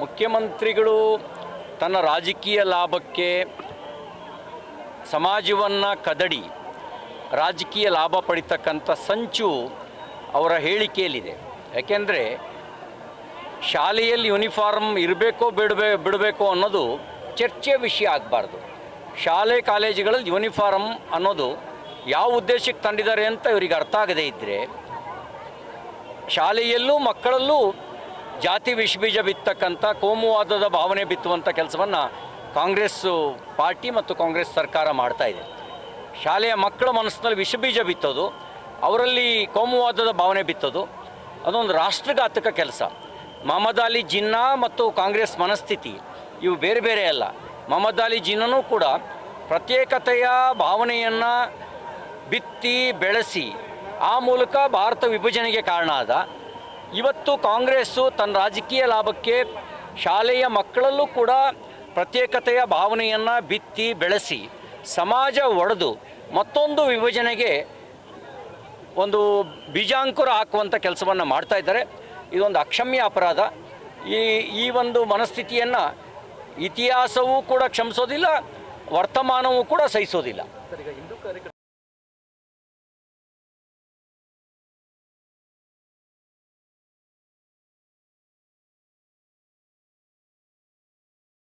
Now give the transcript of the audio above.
ಮುಖ್ಯಮಂತ್ರಿಗಳು ತನ್ನ ರಾಜಕೀಯ ಲಾಭಕ್ಕೆ ಸಮಾಜವನ್ನು ಕದಡಿ ರಾಜಕೀಯ ಲಾಭ ಪಡಿತಕ್ಕಂಥ ಸಂಚು ಅವರ ಹೇಳಿಕೆಯಲ್ಲಿದೆ. ಯಾಕೆಂದರೆ ಶಾಲೆಯಲ್ಲಿ ಯೂನಿಫಾರ್ಮ್ ಇರಬೇಕೋ ಬಿಡಬೇಕೋ ಅನ್ನೋದು ಚರ್ಚೆ ವಿಷಯ ಆಗಬಾರ್ದು. ಶಾಲೆ ಕಾಲೇಜುಗಳಲ್ಲಿ ಯೂನಿಫಾರ್ಮ್ ಅನ್ನೋದು ಯಾವ ಉದ್ದೇಶಕ್ಕೆ ತಂದಿದ್ದಾರೆ ಅಂತ ಇವರಿಗೆ ಅರ್ಥ ಆಗದೇ ಇದ್ದರೆ ಶಾಲೆಯಲ್ಲೂ ಮಕ್ಕಳಲ್ಲೂ ಜಾತಿ ವಿಷಬೀಜ ಬಿತ್ತಕ್ಕಂಥ ಕೋಮುವಾದದ ಭಾವನೆ ಬಿತ್ತುವಂಥ ಕೆಲಸವನ್ನು ಕಾಂಗ್ರೆಸ್ ಪಾರ್ಟಿ ಮತ್ತು ಕಾಂಗ್ರೆಸ್ ಸರ್ಕಾರ ಮಾಡ್ತಾ ಇದೆ. ಶಾಲೆಯ ಮಕ್ಕಳ ಮನಸ್ಸಿನಲ್ಲಿ ವಿಷಬೀಜ ಬಿತ್ತೋದು, ಅವರಲ್ಲಿ ಕೋಮುವಾದದ ಭಾವನೆ ಬಿತ್ತೋದು ಅದೊಂದು ರಾಷ್ಟ್ರಘಾತಕ ಕೆಲಸ. ಮೊಹಮ್ಮದ್ ಅಲಿ ಜಿನ್ನಾ ಮತ್ತು ಕಾಂಗ್ರೆಸ್ ಮನಸ್ಥಿತಿ ಇವು ಬೇರೆ ಬೇರೆ ಅಲ್ಲ. ಮೊಹಮ್ಮದ್ ಅಲಿ ಜಿನ್ನೂ ಕೂಡ ಪ್ರತ್ಯೇಕತೆಯ ಭಾವನೆಯನ್ನು ಬಿತ್ತಿ ಬೆಳೆಸಿ ಆ ಮೂಲಕ ಭಾರತ ವಿಭಜನೆಗೆ ಕಾರಣ ಆದ. ಇವತ್ತು ಕಾಂಗ್ರೆಸ್ಸು ತನ್ನ ರಾಜಕೀಯ ಲಾಭಕ್ಕೆ ಶಾಲೆಯ ಮಕ್ಕಳಲ್ಲೂ ಕೂಡ ಪ್ರತ್ಯೇಕತೆಯ ಭಾವನೆಯನ್ನು ಬಿತ್ತಿ ಬೆಳೆಸಿ ಸಮಾಜ ಒಡೆದು ಮತ್ತೊಂದು ವಿಭಜನೆಗೆ ಒಂದು ಬೀಜಾಂಕುರ ಹಾಕುವಂಥ ಕೆಲಸವನ್ನು ಮಾಡ್ತಾ ಇದ್ದಾರೆ. ಇದೊಂದು ಅಕ್ಷಮ್ಯ ಅಪರಾಧ. ಈ ಒಂದು ಮನಸ್ಥಿತಿಯನ್ನು ಇತಿಹಾಸವೂ ಕೂಡ ಕ್ಷಮಿಸೋದಿಲ್ಲ, ವರ್ತಮಾನವೂ ಕೂಡ ಸಹಿಸೋದಿಲ್ಲ.